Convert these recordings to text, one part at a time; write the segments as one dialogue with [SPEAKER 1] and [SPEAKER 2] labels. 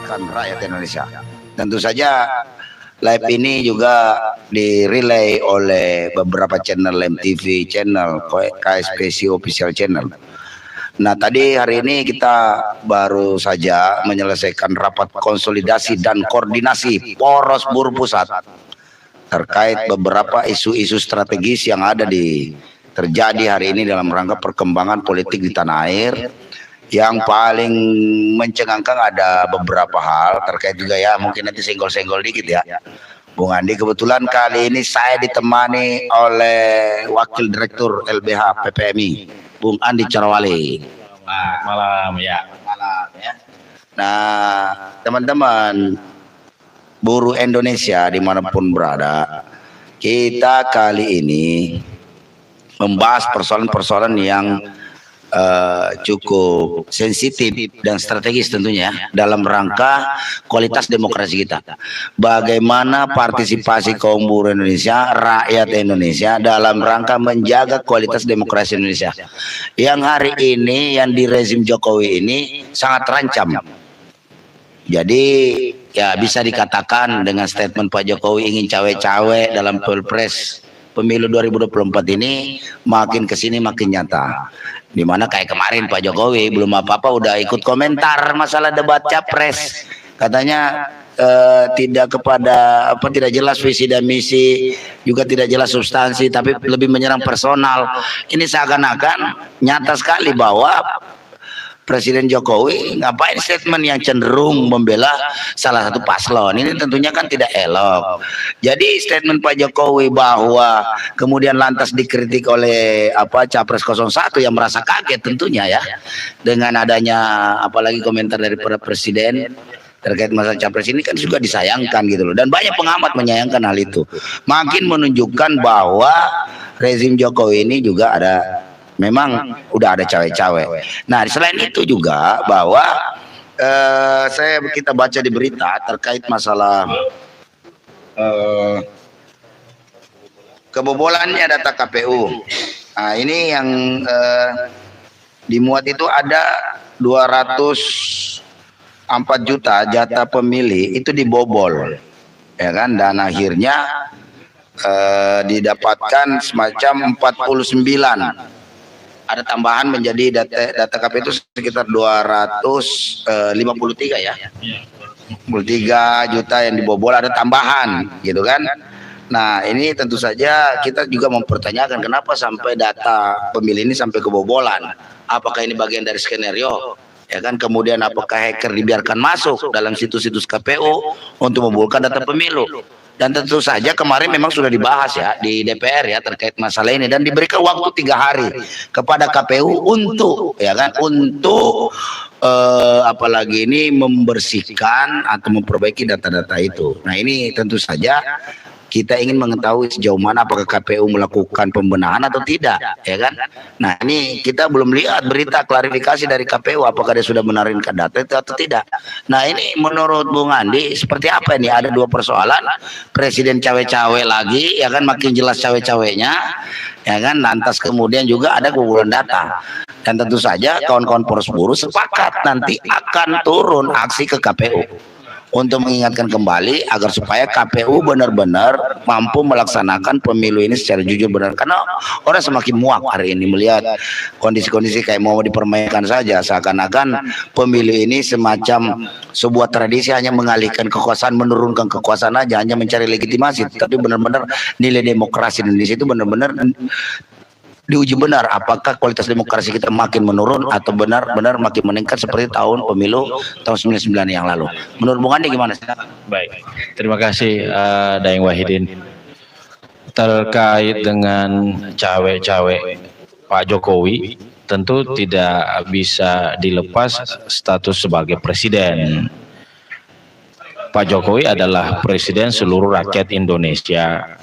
[SPEAKER 1] menyelamatkan rakyat Indonesia. Tentu saja live ini juga direlay oleh beberapa channel MTV, channel KSPC Official Channel. Nah, tadi hari ini kita baru saja menyelesaikan rapat konsolidasi dan koordinasi Poros Buruh Pusat terkait beberapa isu-isu strategis yang ada terjadi hari ini dalam rangka perkembangan politik di tanah air. Yang paling mencengangkan ada beberapa hal terkait juga ya, mungkin nanti senggol-senggol dikit ya Bung Andi. Kebetulan kali ini saya ditemani oleh Wakil Direktur LBH PPMI Bung Andi Carawali.
[SPEAKER 2] Selamat malam ya.
[SPEAKER 1] Nah, teman-teman buruh Indonesia dimanapun berada, kita kali ini membahas persoalan-persoalan yang cukup sensitif dan strategis tentunya dalam rangka kualitas demokrasi kita. Bagaimana partisipasi kaum buruh Indonesia, rakyat Indonesia dalam rangka menjaga kualitas demokrasi Indonesia yang hari ini yang di rezim Jokowi ini sangat terancam. Jadi ya bisa dikatakan dengan statement Pak Jokowi ingin cawe-cawe dalam Pilpres pemilu 2024 ini makin kesini makin nyata. Dimana kayak kemarin Pak Jokowi belum apa-apa udah ikut komentar masalah debat capres, katanya tidak jelas visi dan misi, juga tidak jelas substansi, tapi lebih menyerang personal. Ini seakan-akan nyata sekali bahwa Presiden Jokowi ngapain statement yang cenderung membela salah satu paslon. Ini tentunya kan tidak elok. Jadi statement Pak Jokowi bahwa kemudian lantas dikritik oleh Capres 01 yang merasa kaget tentunya ya dengan adanya apalagi komentar dari para presiden terkait masalah capres ini kan juga disayangkan gitu loh, dan banyak pengamat menyayangkan hal itu. Makin menunjukkan bahwa rezim Jokowi ini juga memang udah ada cawe-cawe. Nah, selain itu juga bahwa kita baca di berita terkait masalah kebobolannya data KPU. Nah, ini yang dimuat itu ada 204 juta jatah pemilih itu dibobol, ya kan? Dan akhirnya didapatkan semacam 49. Ada tambahan menjadi data KPU itu sekitar 253 ya. 53 juta yang dibobol, ada tambahan gitu kan. Nah, ini tentu saja kita juga mempertanyakan kenapa sampai data pemilih ini sampai kebobolan. Apakah ini bagian dari skenario? Ya kan, kemudian apakah hacker dibiarkan masuk dalam situs-situs KPU untuk membobolkan data pemilu? Dan tentu saja kemarin memang sudah dibahas ya di DPR ya terkait masalah ini, dan diberikan waktu 3 hari kepada KPU untuk apalagi ini membersihkan atau memperbaiki data-data itu. Nah, ini tentu saja kita ingin mengetahui sejauh mana apakah KPU melakukan pembenahan atau tidak, ya kan? Nah, ini kita belum lihat berita klarifikasi dari KPU apakah dia sudah menaringkan data itu atau tidak. Nah, ini menurut Bung Andi seperti apa ini? Ada dua persoalan, presiden cawe-cawe lagi, ya kan, makin jelas cawe-cawenya, ya kan? Lantas kemudian juga ada kebobolan data. Dan tentu saja kawan-kawan poros buruh sepakat nanti akan turun aksi ke KPU untuk mengingatkan kembali agar supaya KPU benar-benar mampu melaksanakan pemilu ini secara jujur benar. Karena orang semakin muak hari ini melihat kondisi-kondisi kayak mau dipermainkan saja, seakan-akan pemilu ini semacam sebuah tradisi hanya mengalihkan kekuasaan, menurunkan kekuasaan aja, hanya mencari legitimasi. Tapi benar-benar nilai demokrasi Indonesia itu benar-benar diuji benar, apakah kualitas demokrasi kita makin menurun atau benar-benar makin meningkat seperti tahun pemilu tahun 99 yang lalu. Menurut Bung Andi gimana?
[SPEAKER 2] Baik, terima kasih Daeng Wahidin. Terkait dengan cawe-cawe Pak Jokowi, tentu tidak bisa dilepas status sebagai presiden. Pak Jokowi adalah presiden seluruh rakyat Indonesia.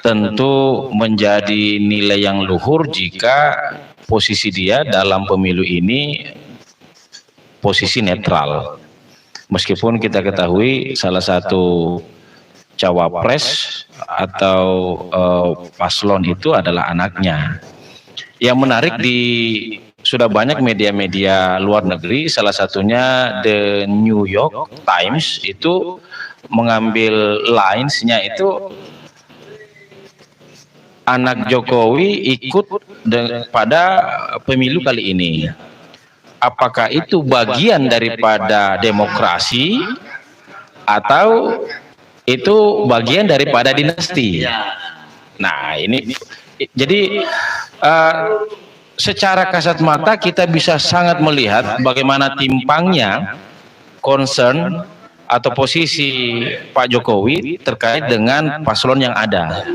[SPEAKER 2] Tentu menjadi nilai yang luhur jika posisi dia dalam pemilu ini posisi netral. Meskipun kita ketahui salah satu cawapres atau paslon itu adalah anaknya. Yang menarik di sudah banyak media-media luar negeri, salah satunya The New York Times itu mengambil lines-nya itu anak Jokowi ikut pada pemilu kali ini. Apakah itu bagian daripada demokrasi atau itu bagian daripada dinasti? Nah, ini jadi secara kasat mata kita bisa sangat melihat bagaimana timpangnya concern atau posisi Pak Jokowi terkait dengan paslon yang ada.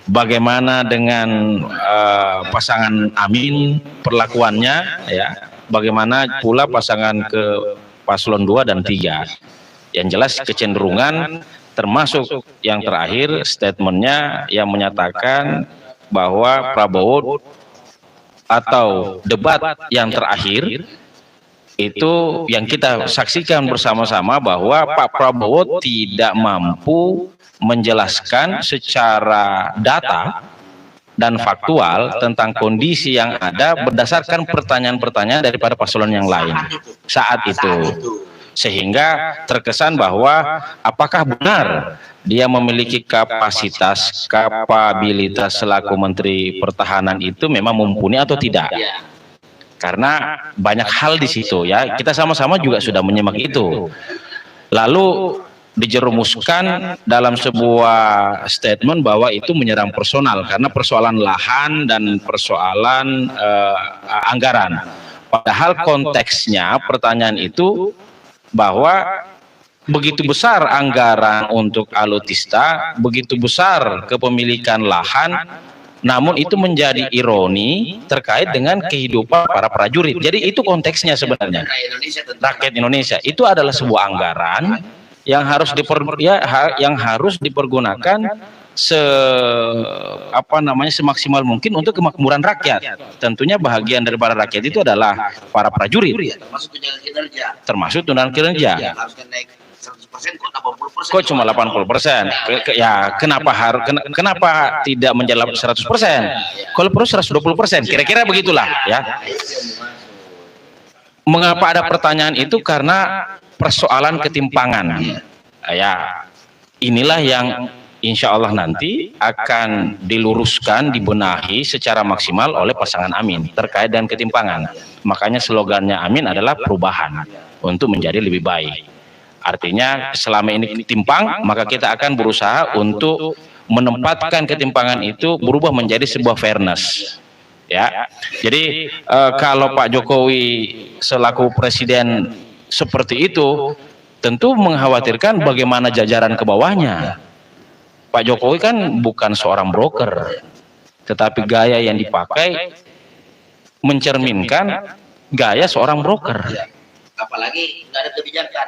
[SPEAKER 2] Bagaimana dengan pasangan Amin perlakuannya, ya? Bagaimana pula pasangan ke paslon 2 dan 3? Yang jelas kecenderungan, termasuk yang terakhir statementnya yang menyatakan bahwa Prabowo atau debat yang terakhir itu yang kita saksikan bersama-sama bahwa Pak Prabowo tidak mampu menjelaskan secara data dan faktual tentang kondisi yang ada berdasarkan pertanyaan-pertanyaan daripada paslon yang lain saat itu, sehingga terkesan bahwa apakah benar dia memiliki kapasitas, kapabilitas selaku Menteri Pertahanan itu memang mumpuni atau tidak. Karena banyak hal di situ, ya, kita sama-sama juga sudah menyimak itu. Lalu dijerumuskan dalam sebuah statement bahwa itu menyerang personal karena persoalan lahan dan persoalan anggaran. Padahal konteksnya pertanyaan itu bahwa begitu besar anggaran untuk alutista, begitu besar kepemilikan lahan, namun itu menjadi ironi terkait dengan kehidupan para prajurit. Jadi itu konteksnya sebenarnya. Rakyat Indonesia itu adalah sebuah anggaran yang harus dipergunakan semaksimal mungkin untuk kemakmuran rakyat. Tentunya bahagian daripada rakyat itu adalah para prajurit, termasuk tunjangan kinerja. Kok cuma 80%? Ya, kenapa tidak menjadi 100%? Kalau perlu 120%, kira-kira begitulah, ya. Mengapa ada pertanyaan itu? Karena persoalan ketimpangan. Ya, inilah yang insya Allah nanti akan diluruskan, dibenahi secara maksimal oleh pasangan Amin terkait dengan ketimpangan. Makanya slogannya Amin adalah perubahan untuk menjadi lebih baik. Artinya selama ini timpang, maka kita akan berusaha untuk menempatkan ketimpangan itu berubah menjadi sebuah fairness. Ya, jadi kalau Pak Jokowi selaku presiden seperti itu, tentu mengkhawatirkan bagaimana jajaran ke bawahnya. Pak Jokowi kan bukan seorang broker, tetapi gaya yang dipakai mencerminkan gaya seorang broker.
[SPEAKER 1] Apalagi nggak ada kebijakan,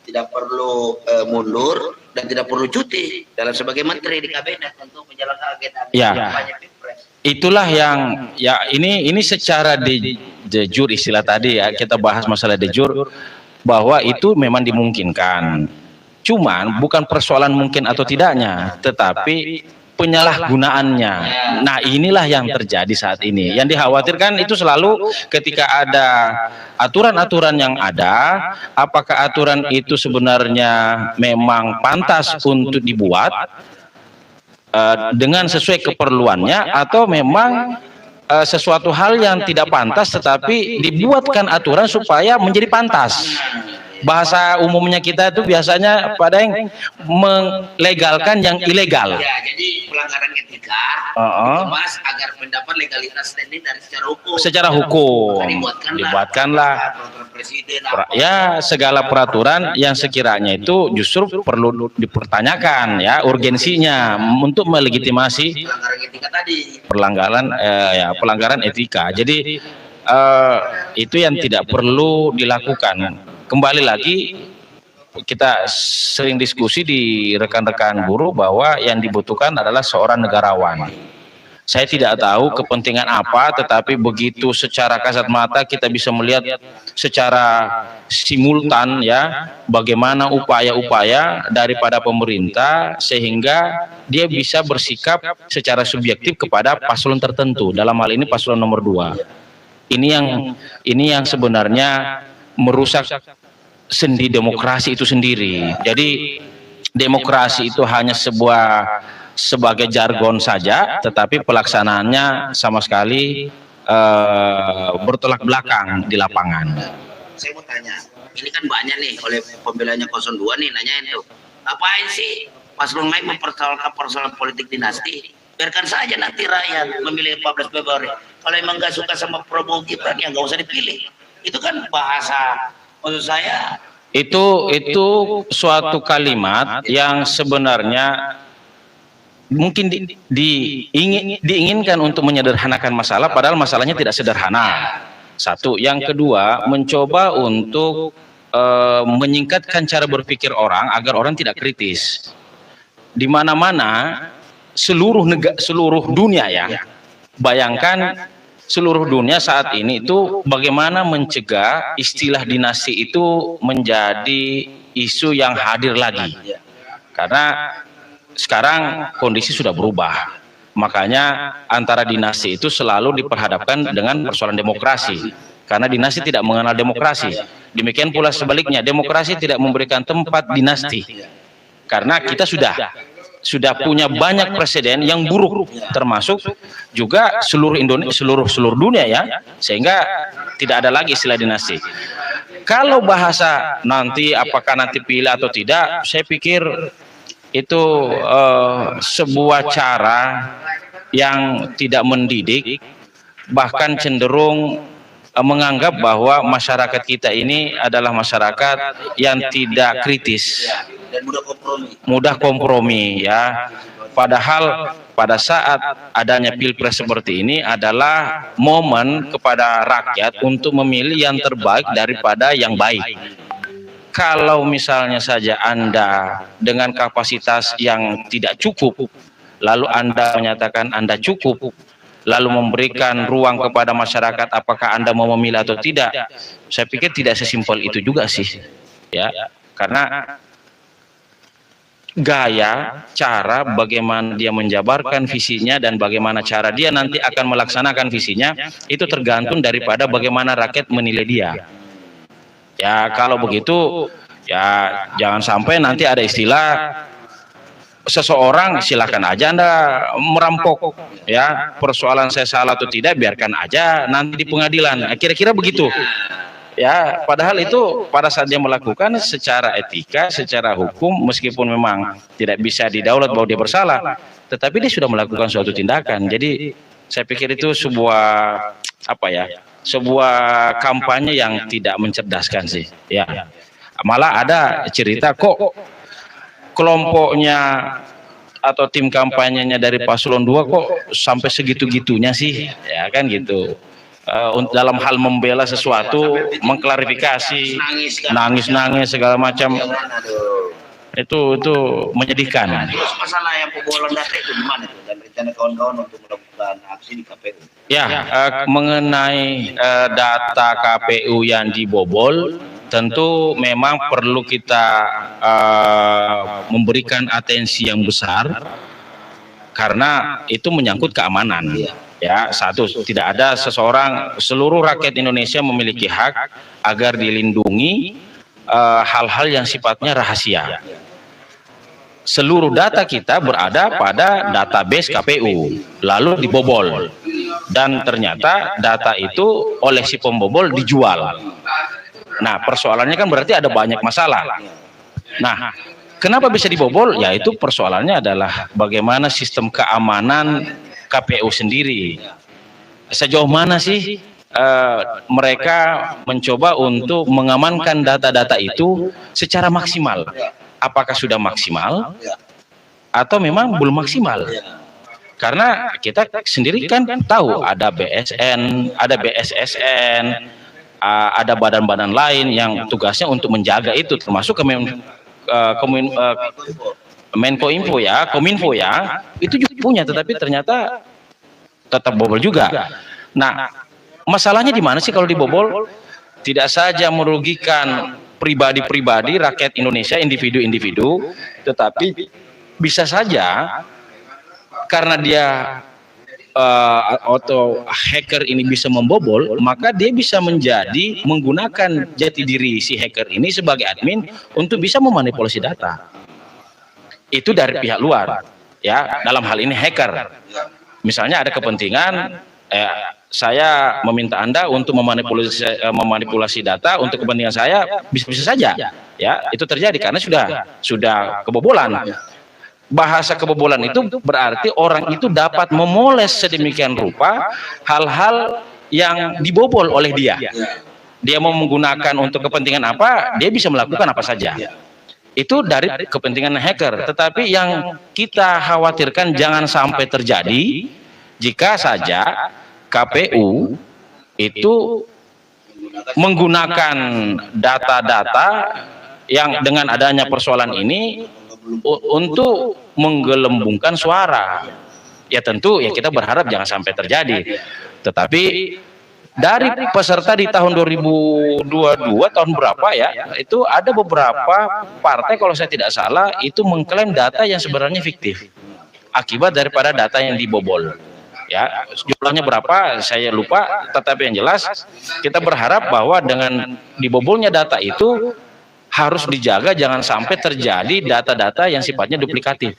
[SPEAKER 1] tidak perlu mundur dan tidak perlu cuti dalam sebagai menteri di kabinet untuk menjalankan agenda.
[SPEAKER 2] Ya, itulah yang ini secara de jure istilah tadi, ya, kita bahas masalah de jure bahwa itu memang dimungkinkan. Cuman bukan persoalan mungkin atau tidaknya, tetapi penyalahgunaannya. Nah, inilah yang terjadi saat ini. Yang dikhawatirkan itu selalu ketika ada aturan-aturan yang ada, apakah aturan itu sebenarnya memang pantas untuk dibuat dengan sesuai keperluannya, atau memang sesuatu hal yang tidak pantas tetapi dibuatkan aturan supaya menjadi pantas. Bahasa umumnya kita itu biasanya pada yang melegalkan yang ilegal.
[SPEAKER 1] Ya, jadi pelanggaran etika dibahas agar mendapat legalitas standing dari secara hukum.
[SPEAKER 2] Secara hukum dibuatkanlah ya segala peraturan yang sekiranya itu justru perlu dipertanyakan, ya, urgensinya untuk melegitimasi pelanggaran etika. Jadi itu yang tidak perlu dilakukan. Kembali lagi, kita sering diskusi di rekan-rekan buruh bahwa yang dibutuhkan adalah seorang negarawan. Saya tidak tahu kepentingan apa, tetapi begitu secara kasat mata kita bisa melihat secara simultan ya bagaimana upaya-upaya daripada pemerintah sehingga dia bisa bersikap secara subjektif kepada paslon tertentu. Dalam hal ini paslon nomor 2. Ini yang sebenarnya merusak sendi demokrasi itu sendiri. Jadi demokrasi itu hanya sebagai jargon saja, tetapi pelaksanaannya sama sekali bertolak belakang di lapangan.
[SPEAKER 1] Saya mau tanya, ini kan banyak nih oleh pembelanya 02 nih nanyain tuh, ngapain sih paslon lain mempersoalkan persoalan politik dinasti? Biarkan saja nanti rakyat memilih 14 Februari. Kalau emang nggak suka sama Prabowo Gibran ya nggak usah dipilih. Itu kan bahasa, maksud saya
[SPEAKER 2] itu suatu kalimat yang sebenarnya mungkin diinginkan untuk menyederhanakan masalah, padahal masalahnya tidak sederhana. Satu, yang kedua, mencoba untuk menyingkatkan cara berpikir orang agar orang tidak kritis. Di mana-mana seluruh dunia ya, bayangkan seluruh dunia saat ini itu bagaimana mencegah istilah dinasti itu menjadi isu yang hadir lagi, karena sekarang kondisi sudah berubah. Makanya antara dinasti itu selalu diperhadapkan dengan persoalan demokrasi, karena dinasti tidak mengenal demokrasi. Demikian pula sebaliknya, demokrasi tidak memberikan tempat dinasti, karena kita sudah punya banyak presiden yang buruk, termasuk juga seluruh dunia ya, sehingga tidak ada lagi istilah dinasti. Kalau bahasa nanti apakah nanti pilih atau tidak, saya pikir itu sebuah cara yang tidak mendidik, bahkan cenderung menganggap bahwa masyarakat kita ini adalah masyarakat yang tidak kritis
[SPEAKER 1] dan
[SPEAKER 2] mudah kompromi ya. Padahal pada saat adanya pilpres seperti ini adalah momen kepada rakyat untuk memilih yang terbaik daripada yang baik. Kalau misalnya saja Anda dengan kapasitas yang tidak cukup, lalu Anda menyatakan Anda cukup, lalu memberikan ruang kepada masyarakat apakah Anda mau memilih atau tidak, saya pikir tidak sesimpel itu juga sih, ya. Karena gaya, cara bagaimana dia menjabarkan visinya dan bagaimana cara dia nanti akan melaksanakan visinya, itu tergantung daripada bagaimana rakyat menilai dia. Ya kalau begitu ya jangan sampai nanti ada istilah seseorang silakan aja Anda merampok ya, persoalan saya salah atau tidak biarkan aja nanti di pengadilan, kira-kira begitu ya. Padahal itu pada saat dia melakukan secara etika, secara hukum, meskipun memang tidak bisa didaulat bahwa dia bersalah, tetapi dia sudah melakukan suatu tindakan. Jadi saya pikir itu sebuah kampanye yang tidak mencerdaskan sih ya. Malah ada cerita kok kelompoknya atau tim kampanyenya dari paslon 2 kok sampai segitu-gitunya sih ya kan gitu, dalam hal membela sesuatu, mengklarifikasi, nangis-nangis segala macam. Itu menyedihkan.
[SPEAKER 1] Terus masalah yang pembobolan data itu gimana tuh, dan rencana kawan-kawan untuk melakukan aksi di KPU?
[SPEAKER 2] Ya, mengenai data KPU yang dibobol, tentu memang perlu kita memberikan atensi yang besar, karena itu menyangkut keamanan. Ya, satu, tidak ada seluruh rakyat Indonesia memiliki hak agar dilindungi hal-hal yang sifatnya rahasia. Seluruh data kita berada pada database KPU, lalu dibobol, dan ternyata data itu oleh si pembobol dijual. Nah, persoalannya kan berarti ada banyak masalah. Nah, kenapa bisa dibobol? Yaitu persoalannya adalah bagaimana sistem keamanan KPU sendiri. Sejauh mana sih mereka mencoba untuk mengamankan data-data itu secara maksimal? Apakah sudah maksimal atau memang belum maksimal? Karena kita sendiri kan tahu ada BSN, ada BSSN, ada badan-badan lain yang tugasnya untuk menjaga itu, termasuk Menko Info ya, Kominfo ya, itu juga punya, tetapi ternyata tetap bobol juga. Nah, masalahnya di mana sih kalau dibobol? Tidak saja merugikan pribadi-pribadi, rakyat Indonesia, individu-individu, tetapi bisa saja karena dia atau hacker ini bisa membobol, maka dia bisa menggunakan jati diri si hacker ini sebagai admin untuk bisa memanipulasi data. Itu dari pihak luar, ya, dalam hal ini hacker. Misalnya ada kepentingan, saya meminta Anda untuk memanipulasi data untuk kepentingan saya, bisa saja, ya, itu terjadi karena sudah kebobolan. Bahasa kebobolan itu berarti orang itu dapat memoles sedemikian rupa hal-hal yang dibobol oleh dia. Dia mau menggunakan untuk kepentingan apa, dia bisa melakukan apa saja. Itu dari kepentingan hacker. Tetapi yang kita khawatirkan jangan sampai terjadi jika saja KPU itu menggunakan data-data yang dengan adanya persoalan ini untuk menggelembungkan suara. Ya tentu ya kita berharap jangan sampai terjadi. Tetapi dari peserta di tahun 2022 tahun berapa ya, itu ada beberapa partai kalau saya tidak salah itu mengklaim data yang sebenarnya fiktif akibat daripada data yang dibobol. Ya, jumlahnya berapa saya lupa, tetapi yang jelas kita berharap bahwa dengan dibobolnya data itu harus dijaga jangan sampai terjadi data-data yang sifatnya duplikatif.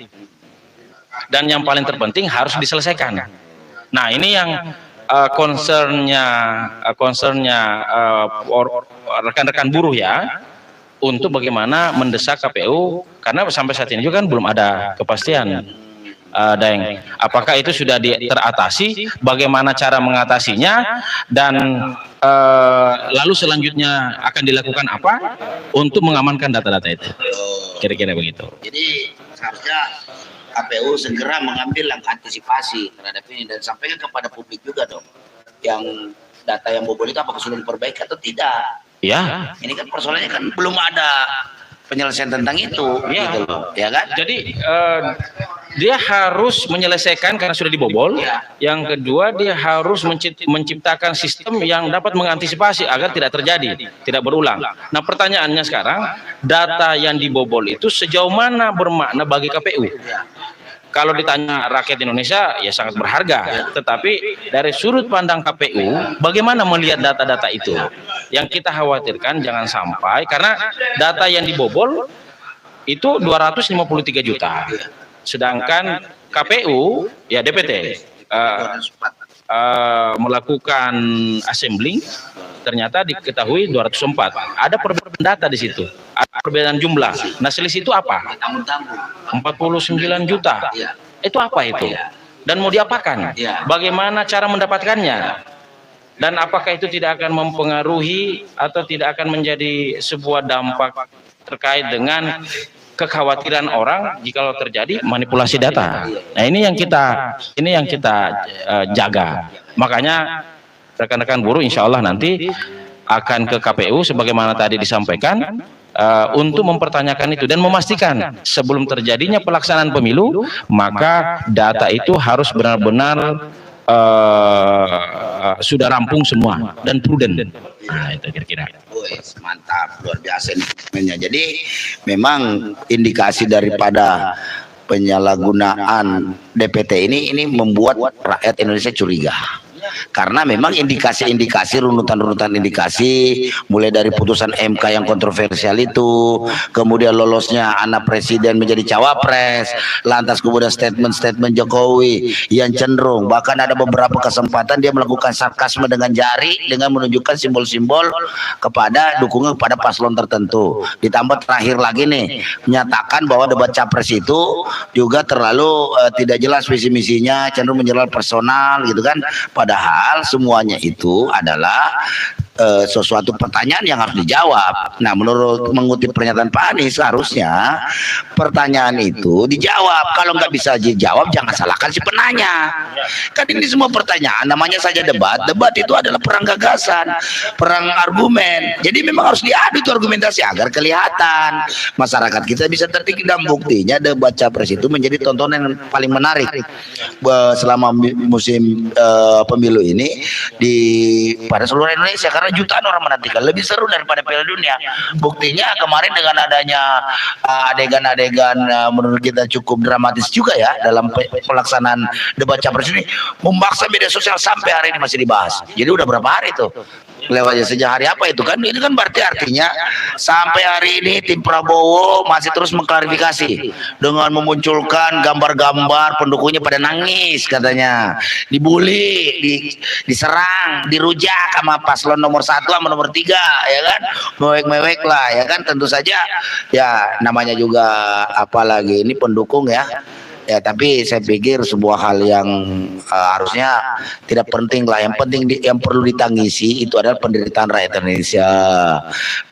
[SPEAKER 2] Dan yang paling terpenting harus diselesaikan. Nah, ini yang concernnya rekan-rekan buruh ya, untuk bagaimana mendesak KPU, karena sampai saat ini juga kan belum ada kepastian. Daeng, apakah itu sudah teratasi, bagaimana cara mengatasinya, dan lalu selanjutnya akan dilakukan apa untuk mengamankan data-data itu, kira-kira begitu.
[SPEAKER 1] Jadi seharusnya KPU segera mengambil langkah antisipasi terhadap ini dan sampaikan kepada publik juga dong, yang data yang bobol itu apakah sudah diperbaiki atau tidak.
[SPEAKER 2] Ya,
[SPEAKER 1] ini kan persoalannya kan belum ada penyelesaian tentang itu,
[SPEAKER 2] ya,
[SPEAKER 1] gitu loh, ya kan?
[SPEAKER 2] Jadi dia harus menyelesaikan karena sudah dibobol. Yang kedua, dia harus menciptakan sistem yang dapat mengantisipasi agar tidak terjadi, tidak berulang. Nah, pertanyaannya sekarang, data yang dibobol itu sejauh mana bermakna bagi KPU? Kalau ditanya rakyat Indonesia, ya sangat berharga. Tetapi dari sudut pandang KPU, bagaimana melihat data-data itu? Yang kita khawatirkan jangan sampai, karena data yang dibobol itu 253 juta. Sedangkan KPU, ya DPT, melakukan assembling, ternyata diketahui 204. Ada perbedaan data di situ, ada perbedaan jumlah. Nah, selisih itu apa? 49 juta. Itu apa itu? Dan mau diapakan? Bagaimana cara mendapatkannya? Dan apakah itu tidak akan mempengaruhi atau tidak akan menjadi sebuah dampak terkait dengan kekhawatiran orang jika terjadi manipulasi data. Nah, ini yang kita jaga. Makanya rekan-rekan buruh insya Allah nanti akan ke KPU sebagaimana tadi disampaikan untuk mempertanyakan itu dan memastikan sebelum terjadinya pelaksanaan pemilu, maka data itu harus benar-benar sudah rampung semua dan prudent. Nah, itu kira-kira.
[SPEAKER 1] Mantap, luar biasa ini. Jadi memang indikasi daripada penyalahgunaan DPT ini membuat rakyat Indonesia curiga. Karena memang indikasi-indikasi, runutan-runutan indikasi, mulai dari putusan MK yang kontroversial itu, kemudian lolosnya anak presiden menjadi cawapres, lantas kemudian statement-statement Jokowi yang cenderung, bahkan ada beberapa kesempatan dia melakukan sarkasme dengan jari, dengan menunjukkan simbol-simbol kepada dukungan kepada paslon tertentu. Ditambah terakhir lagi nih, menyatakan bahwa debat capres itu juga terlalu tidak jelas visi misinya, cenderung menyerang personal gitu kan. Padahal semuanya itu adalah sesuatu pertanyaan yang harus dijawab. Nah, menurut mengutip pernyataan Pak Anies, harusnya pertanyaan itu dijawab. Kalau nggak bisa dijawab, jangan salahkan si penanya. Kan ini semua pertanyaan, namanya saja debat. Debat itu adalah perang gagasan, perang argumen. Jadi memang harus diadu itu argumentasi agar kelihatan masyarakat kita bisa tertarik. Dan buktinya debat capres itu menjadi tontonan yang paling menarik selama musim pemilu ini pada seluruh Indonesia, karena jutaan orang menantikan, lebih seru daripada Piala Dunia. Buktinya kemarin dengan adanya adegan-adegan menurut kita cukup dramatis juga ya dalam pelaksanaan debat capres ini, memaksa media sosial sampai hari ini masih dibahas. Jadi udah berapa hari tuh lewatnya, sejak hari apa itu kan? Ini kan berarti artinya sampai hari ini tim Prabowo masih terus mengklarifikasi dengan memunculkan gambar-gambar pendukungnya pada nangis, katanya dibully, diserang, dirujak sama paslon nomor 1 sama nomor 3, ya kan, mewek-mewek lah, ya kan. Tentu saja ya namanya juga apalagi ini pendukung ya. Ya, tapi saya pikir sebuah hal yang harusnya tidak penting lah. Yang penting yang perlu ditangisi itu adalah penderitaan rakyat Indonesia.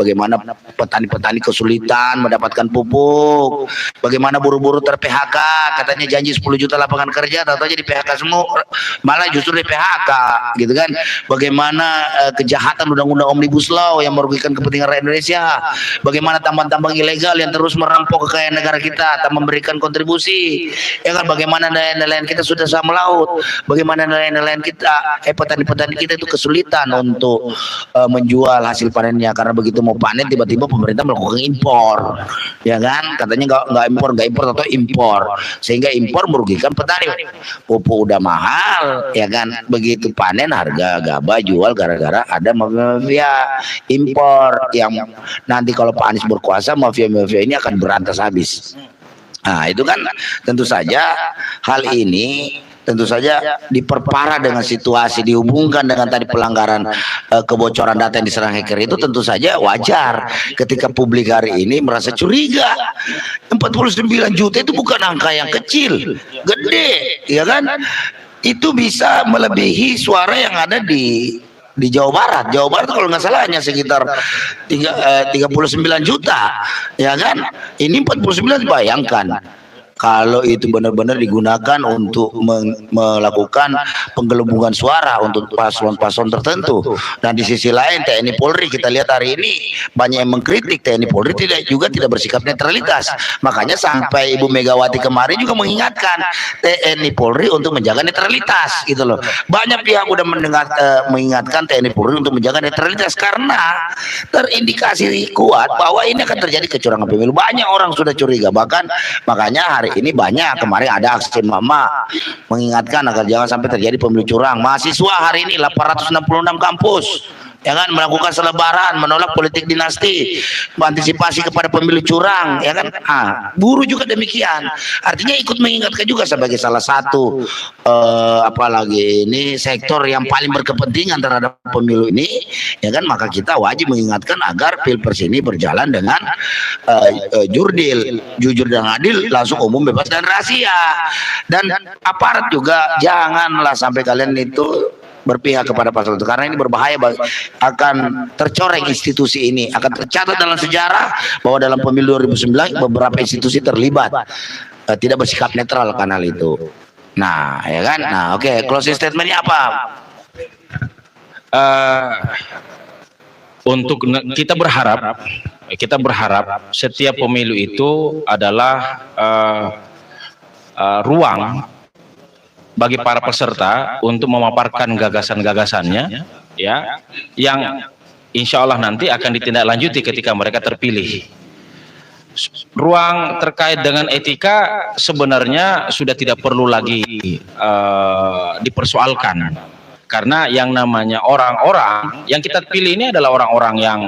[SPEAKER 1] Bagaimana petani-petani kesulitan mendapatkan pupuk, bagaimana buruh-buruh ter-PHK, katanya janji 10 juta lapangan kerja, atau jadi PHK semua, malah justru di PHK, gitu kan. Bagaimana kejahatan undang-undang Omnibus Law yang merugikan kepentingan rakyat Indonesia, bagaimana tambang-tambang ilegal yang terus merampok kekayaan negara kita tak memberikan kontribusi. Ya kan, bagaimana nelayan-nelayan kita sudah sama melaut, bagaimana nelayan-nelayan kita, petani-petani kita itu kesulitan untuk menjual hasil panennya, karena begitu mau panen tiba-tiba pemerintah melakukan impor, ya kan, katanya nggak impor atau impor, sehingga impor merugikan petani. Pupuk udah mahal, ya kan, begitu panen harga gabah jual gara-gara ada mafia impor yang nanti kalau Pak Anies berkuasa, mafia-mafia ini akan berantas habis. Nah, itu kan tentu saja hal ini tentu saja diperparah dengan situasi, dihubungkan dengan tadi pelanggaran kebocoran data yang diserang hacker itu, tentu saja wajar ketika publik hari ini merasa curiga. 49 juta itu bukan angka yang kecil, gede, ya kan? Itu bisa melebihi suara yang ada di Jawa Barat. Jawa Barat kalau nggak salah hanya sekitar 39 juta, ya kan? Ini 49, bayangkan kalau itu benar-benar digunakan untuk melakukan penggelembungan suara untuk paslon-paslon tertentu. Dan di sisi lain TNI Polri, kita lihat hari ini banyak yang mengkritik TNI Polri tidak bersikap netralitas. Makanya sampai Ibu Megawati kemarin juga mengingatkan TNI Polri untuk menjaga netralitas, gitu loh. Banyak pihak udah mengingatkan TNI Polri untuk menjaga netralitas karena terindikasi kuat bahwa ini akan terjadi kecurangan pemilu. Banyak orang sudah curiga, bahkan makanya hari ini banyak kemarin ada aksi mama mengingatkan agar jangan sampai terjadi pemilu curang. Mahasiswa hari ini 866 kampus, ya kan, melakukan selebaran menolak politik dinasti, mengantisipasi kepada pemilu curang, ya kan. Buruh juga demikian. Artinya ikut mengingatkan juga sebagai salah satu apalagi ini sektor yang paling berkepentingan terhadap pemilu ini, ya kan. Maka kita wajib mengingatkan agar pilpres ini berjalan dengan jujur dan adil, langsung, umum, bebas dan rahasia. Dan aparat juga janganlah sampai kalian itu berpihak kepada pasal itu, karena ini berbahaya, akan tercoreng institusi ini, akan tercatat dalam sejarah bahwa dalam pemilu 2009 beberapa institusi terlibat tidak bersikap netral kanal itu. Nah, ya kan. Nah, oke, closing statementnya apa?
[SPEAKER 2] Untuk kita berharap setiap pemilu itu adalah ruang bagi para peserta untuk memaparkan gagasan-gagasannya, ya, yang insya Allah nanti akan ditindaklanjuti ketika mereka terpilih. Ruang terkait dengan etika sebenarnya sudah tidak perlu lagi dipersoalkan, karena yang namanya orang-orang yang kita pilih ini adalah orang-orang yang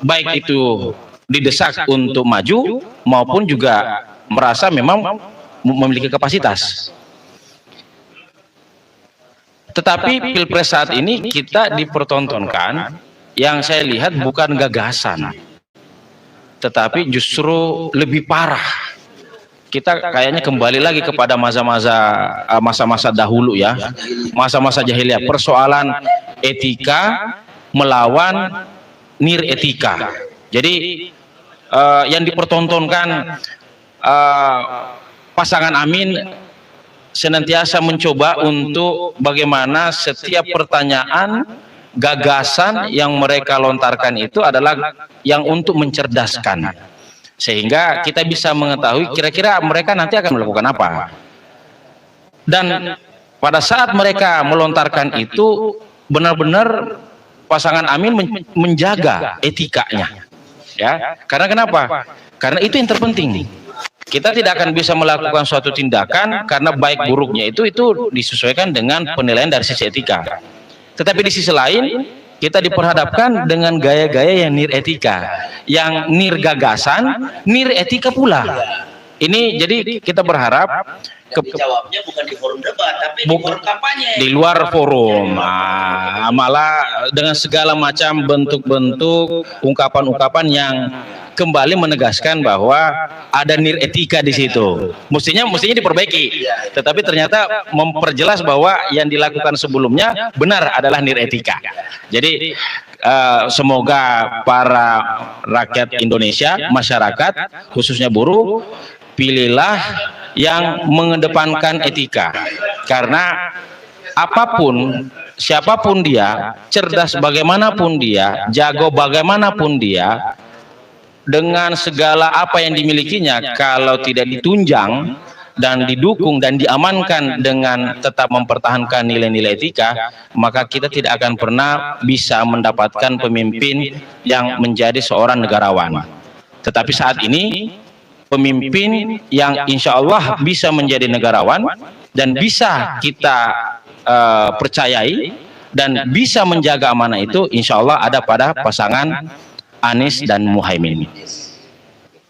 [SPEAKER 2] baik itu didesak untuk maju maupun juga merasa memang memiliki kapasitas. Tetapi pilpres saat ini kita dipertontonkan yang saya lihat bukan gagasan, tetapi justru lebih parah kita kayaknya kembali lagi kepada masa-masa dahulu ya, masa-masa jahiliyah, persoalan etika melawan niretika. Jadi yang dipertontonkan pasangan Amin senantiasa mencoba untuk bagaimana setiap pertanyaan, gagasan yang mereka lontarkan itu adalah yang untuk mencerdaskan, sehingga kita bisa mengetahui kira-kira mereka nanti akan melakukan apa. Dan pada saat mereka melontarkan itu, benar-benar pasangan Amin menjaga etikanya, ya. Karena kenapa? Karena itu yang terpenting. Kita tidak akan bisa melakukan suatu tindakan karena baik buruknya itu disesuaikan dengan penilaian dari sisi etika. Tetapi di sisi lain, kita diperhadapkan dengan gaya-gaya yang niretika, yang nirgagasan, niretika pula. Ini jadi kita berharap
[SPEAKER 1] jawabnya bukan di forum debat, tapi di forum kampanye.
[SPEAKER 2] Di luar forum, malah dengan segala macam bentuk-bentuk ungkapan-ungkapan yang kembali menegaskan bahwa ada niretika di situ. Mestinya diperbaiki, tetapi ternyata memperjelas bahwa yang dilakukan sebelumnya benar adalah niretika. Jadi semoga para rakyat Indonesia, masyarakat khususnya buruh, pilihlah yang mengedepankan etika, karena apapun, siapapun dia, cerdas bagaimanapun dia, jago bagaimanapun dia, dengan segala apa yang dimilikinya, kalau tidak ditunjang dan didukung dan diamankan dengan tetap mempertahankan nilai-nilai etika, maka kita tidak akan pernah bisa mendapatkan pemimpin yang menjadi seorang negarawan. Tetapi saat ini pemimpin yang insya Allah bisa menjadi negarawan dan bisa kita percayai dan bisa menjaga amanah itu, insya Allah ada pada pasangan Anies dan Muhaimin.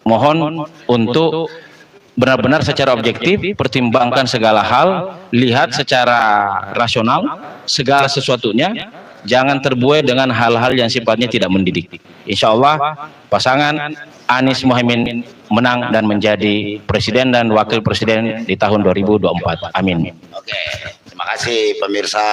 [SPEAKER 2] Mohon untuk benar-benar secara objektif pertimbangkan segala hal, lihat secara rasional segala sesuatunya, jangan terbuai dengan hal-hal yang sifatnya tidak mendidik. Insya Allah pasangan Anies Muhaimin menang dan menjadi presiden dan wakil presiden di tahun 2024. Amin.
[SPEAKER 1] Oke, terima kasih pemirsa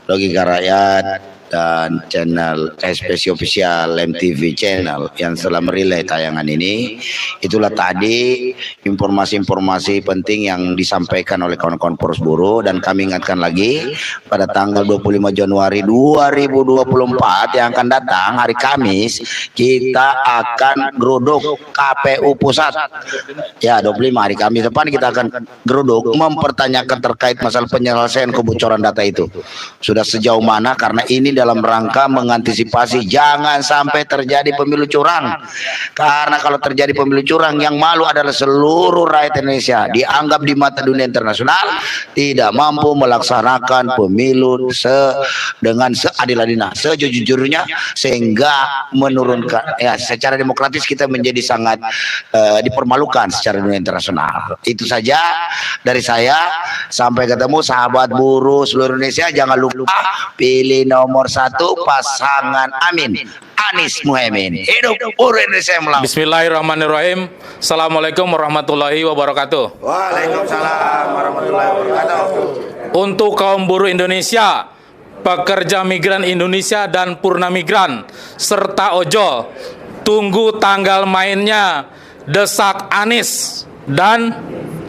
[SPEAKER 1] Logika Rakyat dan channel SPC Official MTV Channel yang telah merilai tayangan ini. Itulah tadi informasi-informasi penting yang disampaikan oleh kawan-kawan Poros Buruh, dan kami ingatkan lagi pada tanggal 25 Januari 2024 yang akan datang, hari Kamis, kita akan geruduk KPU Pusat. Ya, 25 hari Kamis depan kita akan geruduk mempertanyakan terkait masalah penyelesaian kebocoran data itu. Sudah sejauh mana, karena ini dalam rangka mengantisipasi jangan sampai terjadi pemilu curang. Karena kalau terjadi pemilu curang, yang malu adalah seluruh rakyat Indonesia, dianggap di mata dunia internasional tidak mampu melaksanakan pemilu dengan seadil-adilnya, sejujurnya, sehingga menurunkan, ya, secara demokratis kita menjadi sangat dipermalukan secara dunia internasional. Itu saja dari saya. Sampai ketemu sahabat buruh seluruh Indonesia. Jangan lupa pilih nomor 1 pasangan Amin, Anies Muhaimin. Hidup buruh Indonesia yang melawan.
[SPEAKER 3] Bismillahirrahmanirrahim. Assalamualaikum warahmatullahi wabarakatuh.
[SPEAKER 1] Waalaikumsalam warahmatullahi wabarakatuh.
[SPEAKER 3] Untuk kaum buruh Indonesia, pekerja migran Indonesia dan purna migran, serta ojol, tunggu tanggal mainnya, desak Anies, dan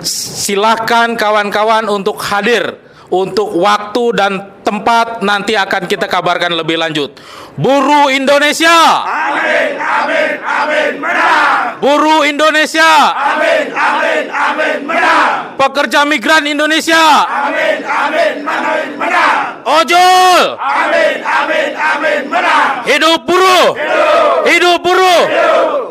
[SPEAKER 3] silahkan kawan-kawan untuk hadir. Untuk waktu dan tempat nanti akan kita kabarkan lebih lanjut. Buruh Indonesia,
[SPEAKER 4] Amin, amin, amin, menang.
[SPEAKER 3] buruh Indonesia,
[SPEAKER 4] Amin, amin, amin, menang.
[SPEAKER 3] pekerja migran Indonesia,
[SPEAKER 4] Amin, amin, amin, menang.
[SPEAKER 3] ojol,
[SPEAKER 4] Amin, amin, amin, menang.
[SPEAKER 3] hidup buruh, hidup buruh,
[SPEAKER 4] Hidup